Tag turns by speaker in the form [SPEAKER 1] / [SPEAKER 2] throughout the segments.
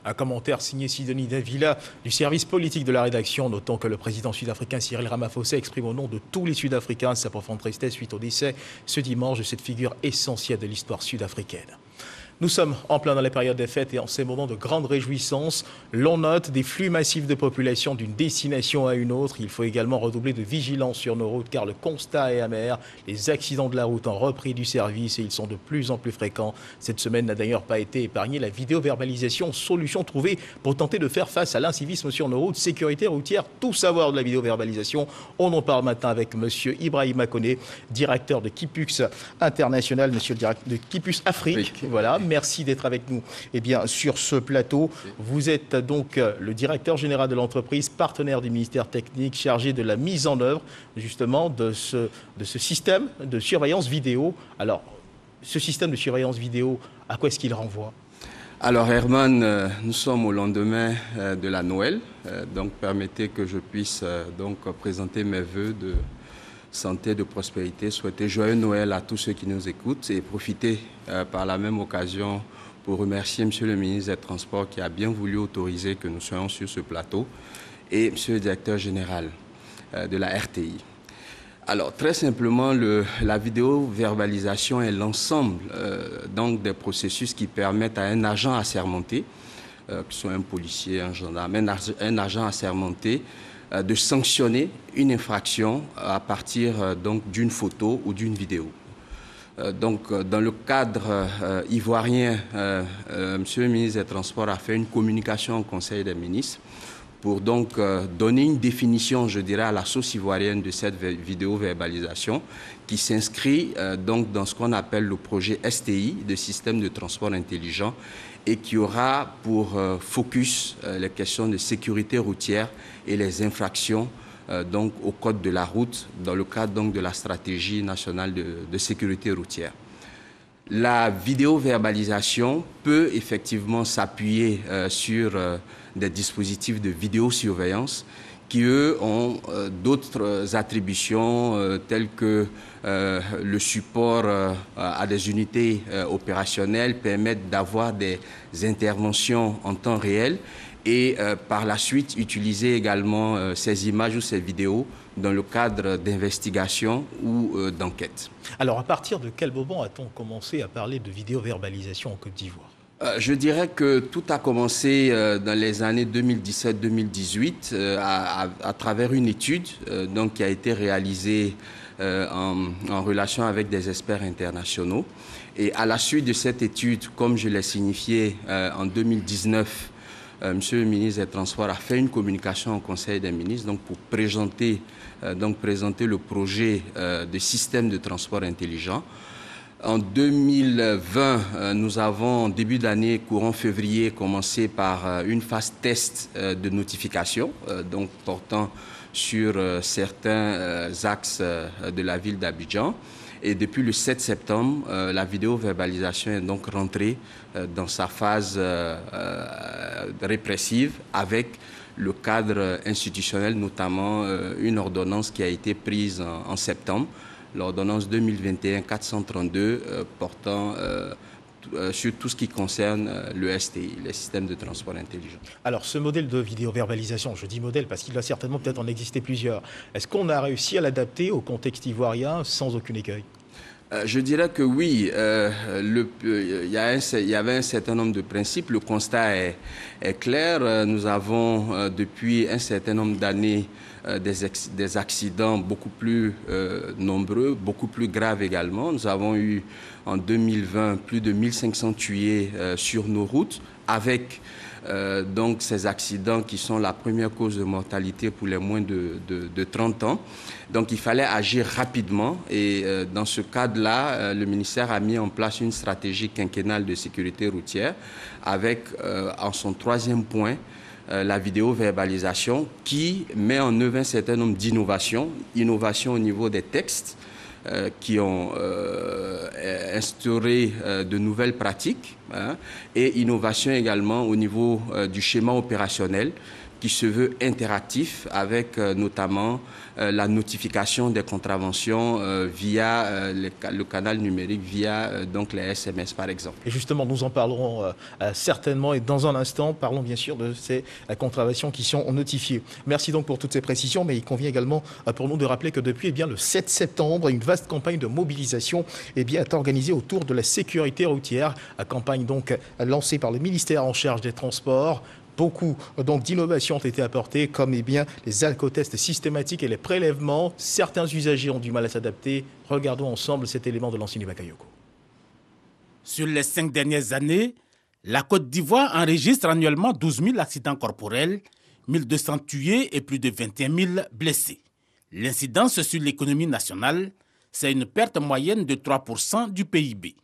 [SPEAKER 1] Un commentaire signé Sidonie Davila du service politique de la rédaction, notant que le président sud-africain Cyril Ramaphosa exprime au nom de tous les Sud-Africains sa profonde tristesse suite au décès ce dimanche de cette figure essentielle de l'histoire sud-africaine. Nous sommes en plein dans la période des fêtes et en ces moments de grande réjouissance, l'on note des flux massifs de population d'une destination à une autre. Il faut également redoubler de vigilance sur nos routes car le constat est amer. Les accidents de la route ont repris du service et ils sont de plus en plus fréquents. Cette semaine n'a d'ailleurs pas été épargnée la vidéoverbalisation, solution trouvée pour tenter de faire face à l'incivisme sur nos routes. Sécurité routière, tout savoir de la vidéoverbalisation. On en parle maintenant avec monsieur Ibrahima Koné, directeur de Kipux International, monsieur le directeur de Kipux Afrique. Oui. Voilà. Merci d'être avec nous sur ce plateau. Vous êtes donc le directeur général de l'entreprise, partenaire du ministère technique, chargé de la mise en œuvre justement de ce système de surveillance vidéo. Alors, ce système de surveillance vidéo, à quoi est-ce qu'il renvoie ?
[SPEAKER 2] Alors Herman, nous sommes au lendemain de la Noël, donc permettez que je puisse présenter mes vœux de santé, de prospérité, souhaiter joyeux Noël à tous ceux qui nous écoutent et profiter par la même occasion pour remercier Monsieur le ministre des Transports qui a bien voulu autoriser que nous soyons sur ce plateau et Monsieur le directeur général de la RTI. Alors très simplement, la vidéo-verbalisation est l'ensemble des processus qui permettent à un agent assermenté, que ce soit un policier, un gendarme, un agent assermenté, de sanctionner une infraction à partir d'une photo ou d'une vidéo. Dans le cadre ivoirien, Monsieur le ministre des Transports a fait une communication au Conseil des ministres pour donner une définition, je dirais, à la sauce ivoirienne de cette vidéo-verbalisation qui s'inscrit dans ce qu'on appelle le projet STI, de système de transport intelligent, et qui aura pour focus les questions de sécurité routière et les infractions au code de la route dans le cadre de la stratégie nationale de sécurité routière. La vidéo-verbalisation peut effectivement s'appuyer sur des dispositifs de vidéosurveillance qui, eux, ont d'autres attributions telles que le support à des unités opérationnelles, permettent d'avoir des interventions en temps réel et par la suite utiliser également ces images ou ces vidéos dans le cadre d'investigation ou d'enquête.
[SPEAKER 1] Alors, à partir de quel moment a-t-on commencé à parler de vidéoverbalisation en Côte d'Ivoire ?
[SPEAKER 2] Je dirais que tout a commencé dans les années 2017-2018 à travers une étude qui a été réalisée en relation avec des experts internationaux. Et à la suite de cette étude, comme je l'ai signifié en 2019, Monsieur le ministre des Transports a fait une communication au Conseil des ministres pour présenter le projet de système de transport intelligent. En 2020, nous avons, en début d'année, courant février, commencé par une phase test de notification, portant sur certains axes de la ville d'Abidjan. Et depuis le 7 septembre, la vidéo-verbalisation est donc rentrée dans sa phase répressive avec le cadre institutionnel, notamment une ordonnance qui a été prise en septembre, l'ordonnance 2021-432 portant sur tout ce qui concerne le STI, les systèmes de transport intelligent.
[SPEAKER 1] Alors, ce modèle de vidéoverbalisation, je dis modèle parce qu'il doit certainement peut-être en exister plusieurs. Est-ce qu'on a réussi à l'adapter au contexte ivoirien sans aucun écueil ?
[SPEAKER 2] Je dirais que oui, il y avait un certain nombre de principes. Le constat est clair. Nous avons depuis un certain nombre d'années des accidents beaucoup plus nombreux, beaucoup plus graves également. Nous avons eu en 2020 plus de 1500 tués sur nos routes avec ces accidents qui sont la première cause de mortalité pour les moins de 30 ans. Donc il fallait agir rapidement et dans ce cadre-là, le ministère a mis en place une stratégie quinquennale de sécurité routière avec en son troisième point la vidéo-verbalisation qui met en œuvre un certain nombre d'innovations, innovations au niveau des textes qui ont instauré de nouvelles pratiques et innovation également au niveau du schéma opérationnel qui se veut interactif avec notamment la notification des contraventions via le canal numérique, via donc les SMS par exemple.
[SPEAKER 1] Et justement, nous en parlerons certainement et dans un instant, parlons bien sûr de ces contraventions qui sont notifiées. Merci donc pour toutes ces précisions, mais il convient également pour nous de rappeler que depuis le 7 septembre, une vaste campagne de mobilisation est organisée autour de la sécurité routière, campagne donc lancée par le ministère en charge des Transports. Beaucoup d'innovations ont été apportées, comme les alcotests systématiques et les prélèvements. Certains usagers ont du mal à s'adapter. Regardons ensemble cet élément de l'ancien Bakayoko.
[SPEAKER 3] Sur les 5 dernières années, la Côte d'Ivoire enregistre annuellement 12 000 accidents corporels, 1 200 tués et plus de 21 000 blessés. L'incidence sur l'économie nationale, c'est une perte moyenne de 3% du PIB.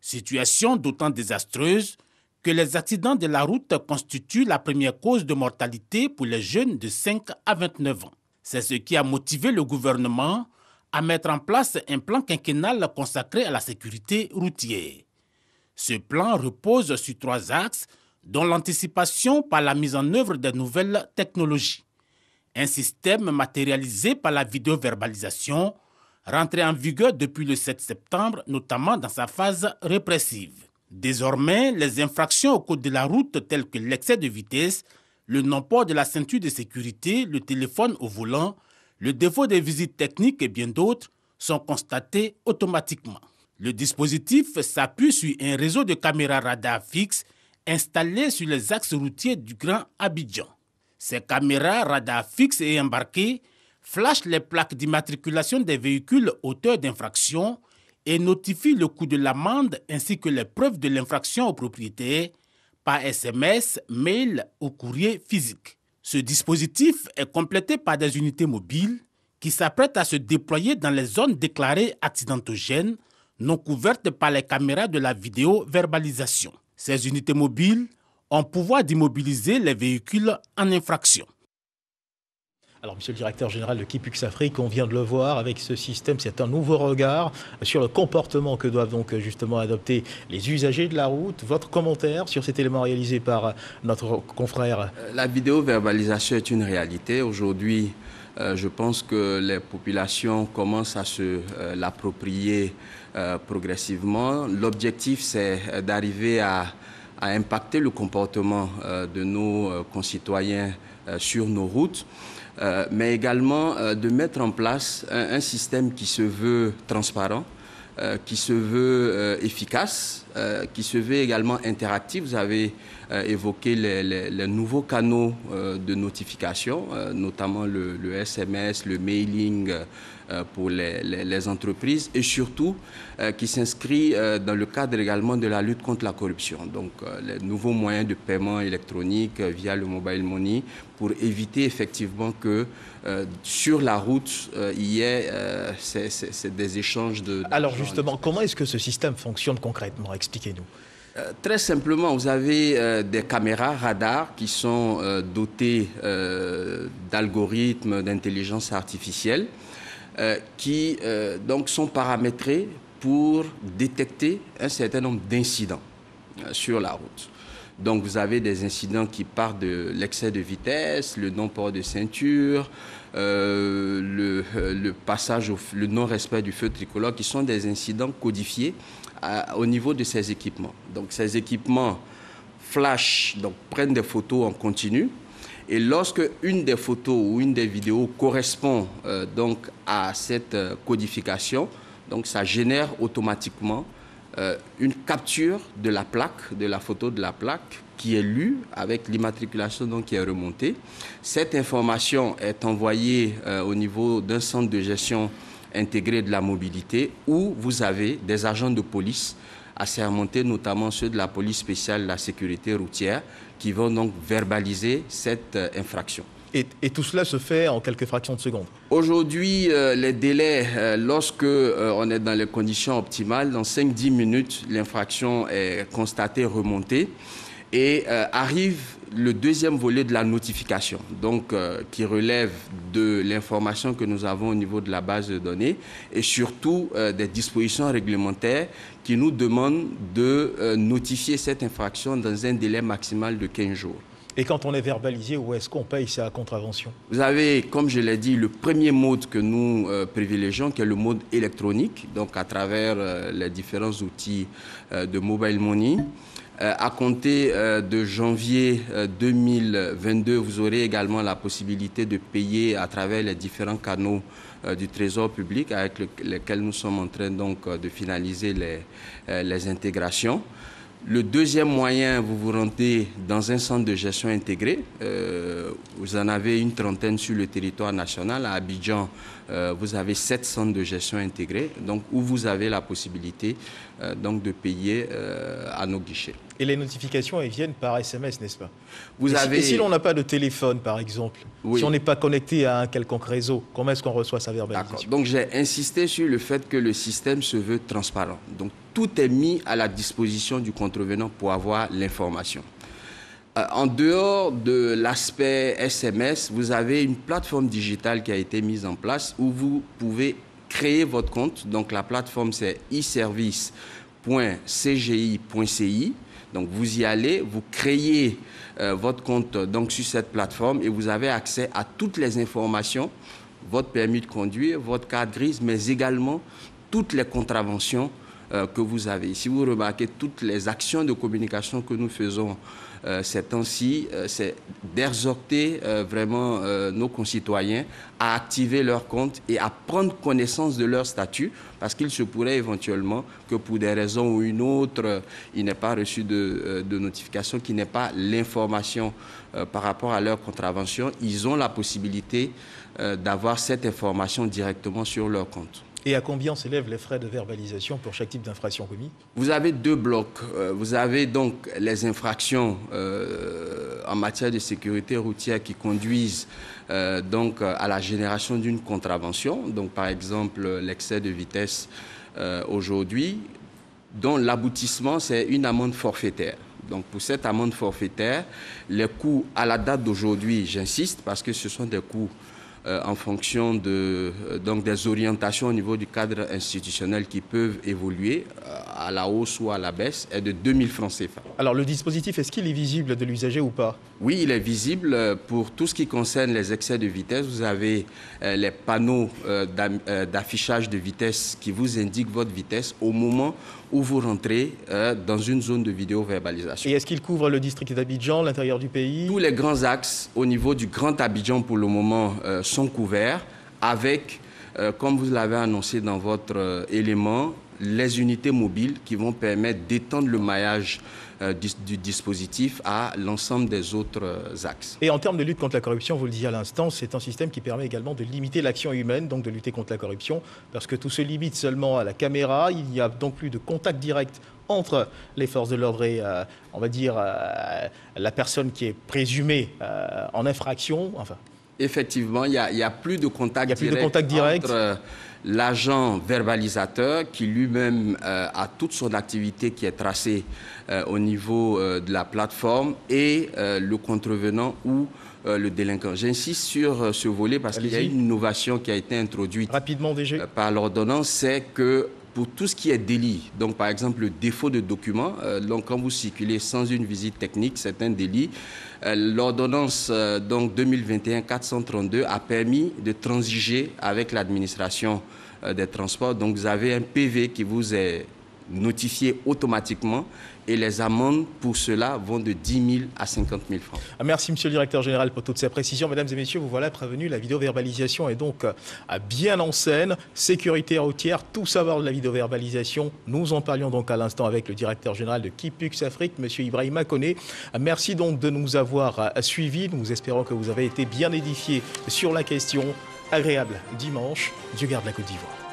[SPEAKER 3] Situation d'autant désastreuse que les accidents de la route constituent la première cause de mortalité pour les jeunes de 5 à 29 ans. C'est ce qui a motivé le gouvernement à mettre en place un plan quinquennal consacré à la sécurité routière. Ce plan repose sur 3 axes, dont l'anticipation par la mise en œuvre des nouvelles technologies. Un système matérialisé par la vidéoverbalisation, rentré en vigueur depuis le 7 septembre, notamment dans sa phase répressive. Désormais, les infractions au code de la route telles que l'excès de vitesse, le non-port de la ceinture de sécurité, le téléphone au volant, le défaut des visites techniques et bien d'autres sont constatées automatiquement. Le dispositif s'appuie sur un réseau de caméras radar fixes installées sur les axes routiers du Grand Abidjan. Ces caméras radar fixes et embarquées flashent les plaques d'immatriculation des véhicules auteurs d'infractions et notifie le coût de l'amende ainsi que les preuves de l'infraction au propriétaire par SMS, mail ou courrier physique. Ce dispositif est complété par des unités mobiles qui s'apprêtent à se déployer dans les zones déclarées accidentogènes non couvertes par les caméras de la vidéoverbalisation. Ces unités mobiles ont pouvoir d'immobiliser les véhicules en infraction.
[SPEAKER 1] Alors, monsieur le directeur général de Kipux Afrique, on vient de le voir avec ce système, c'est un nouveau regard sur le comportement que doivent donc justement adopter les usagers de la route. Votre commentaire sur cet élément réalisé par notre confrère?
[SPEAKER 2] La vidéoverbalisation est une réalité. Aujourd'hui, je pense que les populations commencent à se l'approprier progressivement. L'objectif, c'est d'arriver à impacter le comportement de nos concitoyens sur nos routes. Mais également de mettre en place un système qui se veut transparent, qui se veut efficace, qui se veut également interactif. Vous avez évoqué les nouveaux canaux de notification, notamment le SMS, le mailing pour les entreprises et surtout qui s'inscrit dans le cadre également de la lutte contre la corruption. Donc les nouveaux moyens de paiement électronique via le mobile money pour éviter effectivement que sur la route il y ait des échanges de...
[SPEAKER 1] Alors justement, comment est-ce que ce système fonctionne concrètement? Expliquez-nous.
[SPEAKER 2] Très simplement, vous avez des caméras radars qui sont dotées d'algorithmes d'intelligence artificielle qui donc sont paramétrés pour détecter un certain nombre d'incidents sur la route. Donc vous avez des incidents qui partent de l'excès de vitesse, le non-port de ceinture, le passage, le non-respect du feu tricolore, qui sont des incidents codifiés au niveau de ces équipements. Donc ces équipements flash, donc prennent des photos en continu. Et lorsque une des photos ou une des vidéos correspond donc à cette codification, donc ça génère automatiquement une capture de la plaque, de la photo de la plaque qui est lue avec l'immatriculation donc qui est remontée. Cette information est envoyée au niveau d'un centre de gestion intégré de la mobilité où vous avez des agents de police assermentés, notamment ceux de la police spéciale de la sécurité routière, qui vont donc verbaliser cette infraction.
[SPEAKER 1] Et tout cela se fait en quelques fractions de secondes? Aujourd'hui,
[SPEAKER 2] les délais, lorsque on est dans les conditions optimales, dans 5-10 minutes, l'infraction est constatée, remontée, et arrive le deuxième volet de la notification, donc qui relève de l'information que nous avons au niveau de la base de données et surtout des dispositions réglementaires qui nous demandent de notifier cette infraction dans un délai maximal de 15 jours.
[SPEAKER 1] Et quand on est verbalisé, où est-ce qu'on paye sa contravention?
[SPEAKER 2] Vous avez, comme je l'ai dit, le premier mode que nous privilégions, qui est le mode électronique, donc à travers les différents outils de mobile money. À compter de janvier 2022, vous aurez également la possibilité de payer à travers les différents canaux du Trésor public avec lesquels nous sommes en train donc de finaliser les intégrations. Le deuxième moyen, vous vous rendez dans un centre de gestion intégré. Vous en avez une trentaine sur le territoire national. À Abidjan, vous avez 7 centres de gestion intégrés, donc où vous avez la possibilité donc de payer à nos guichets.
[SPEAKER 1] Et les notifications, elles viennent par SMS, n'est-ce pas?
[SPEAKER 2] Et
[SPEAKER 1] si l'on n'a pas de téléphone, par exemple,
[SPEAKER 2] oui.
[SPEAKER 1] Si on n'est pas connecté à un quelconque réseau, comment est-ce qu'on reçoit sa verbalisation?
[SPEAKER 2] Donc j'ai insisté sur le fait que le système se veut transparent. Donc tout est mis à la disposition du contrevenant pour avoir l'information. En dehors de l'aspect SMS, vous avez une plateforme digitale qui a été mise en place où vous pouvez créer votre compte. Donc la plateforme c'est e-service.cgi.ci. Donc vous y allez, vous créez votre compte donc sur cette plateforme et vous avez accès à toutes les informations, votre permis de conduire, votre carte grise, mais également toutes les contraventions que vous avez. Si vous remarquez toutes les actions de communication que nous faisons ces temps-ci, c'est d'exhorter vraiment nos concitoyens à activer leur compte et à prendre connaissance de leur statut, parce qu'il se pourrait éventuellement que pour des raisons ou une autre, il n'ait pas reçu de notification, qu'il n'ait pas l'information par rapport à leur contravention. Ils ont la possibilité d'avoir cette information directement sur leur compte.
[SPEAKER 1] Et à combien s'élèvent les frais de verbalisation pour chaque type d'infraction commis?
[SPEAKER 2] Vous avez 2 blocs. Vous avez donc les infractions en matière de sécurité routière qui conduisent donc à la génération d'une contravention. Donc par exemple l'excès de vitesse aujourd'hui, dont l'aboutissement c'est une amende forfaitaire. Donc pour cette amende forfaitaire, les coûts à la date d'aujourd'hui, j'insiste parce que ce sont des coûts en fonction donc des orientations au niveau du cadre institutionnel qui peuvent évoluer à la hausse ou à la baisse, est de 2000 francs CFA.
[SPEAKER 1] Alors le dispositif, est-ce qu'il est visible de l'usager ou pas?
[SPEAKER 2] Oui, il est visible. Pour tout ce qui concerne les excès de vitesse, vous avez les panneaux d'affichage de vitesse qui vous indiquent votre vitesse au moment où vous rentrez dans une zone de vidéo-verbalisation.
[SPEAKER 1] Et est-ce qu'il couvre le district d'Abidjan, l'intérieur du pays?
[SPEAKER 2] Tous les grands axes au niveau du Grand Abidjan pour le moment sont couverts avec, comme vous l'avez annoncé dans votre élément, les unités mobiles qui vont permettre d'étendre le maillage du dispositif à l'ensemble des autres axes.
[SPEAKER 1] Et en termes de lutte contre la corruption, vous le disiez à l'instant, c'est un système qui permet également de limiter l'action humaine, donc de lutter contre la corruption, parce que tout se limite seulement à la caméra. Il n'y a donc plus de contact direct entre les forces de l'ordre et, on va dire, la personne qui est présumée en infraction. Enfin.
[SPEAKER 2] Effectivement, il n'y a plus de contact direct entre l'agent verbalisateur qui lui-même a toute son activité qui est tracée au niveau de la plateforme et le contrevenant ou le délinquant. J'insiste sur ce volet parce qu'il y a une innovation qui a été introduite
[SPEAKER 1] rapidement
[SPEAKER 2] par l'ordonnance, c'est que pour tout ce qui est délit, donc par exemple le défaut de document, donc quand vous circulez sans une visite technique, c'est un délit. L'ordonnance donc 2021-432 a permis de transiger avec l'administration des transports. Donc vous avez un PV qui vous est notifié automatiquement et les amendes pour cela vont de 10 000 à 50 000 francs.
[SPEAKER 1] Merci Monsieur le Directeur Général pour toutes ces précisions. Mesdames et messieurs, vous voilà prévenus, la vidéoverbalisation est donc bien en scène. Sécurité routière, tout savoir de la vidéoverbalisation. Nous en parlions donc à l'instant avec le Directeur Général de Kipux Afrique, Monsieur Ibrahima Koné. Merci donc de nous avoir suivis. Nous espérons que vous avez été bien édifiés sur la question. Agréable dimanche. Dieu garde la Côte d'Ivoire.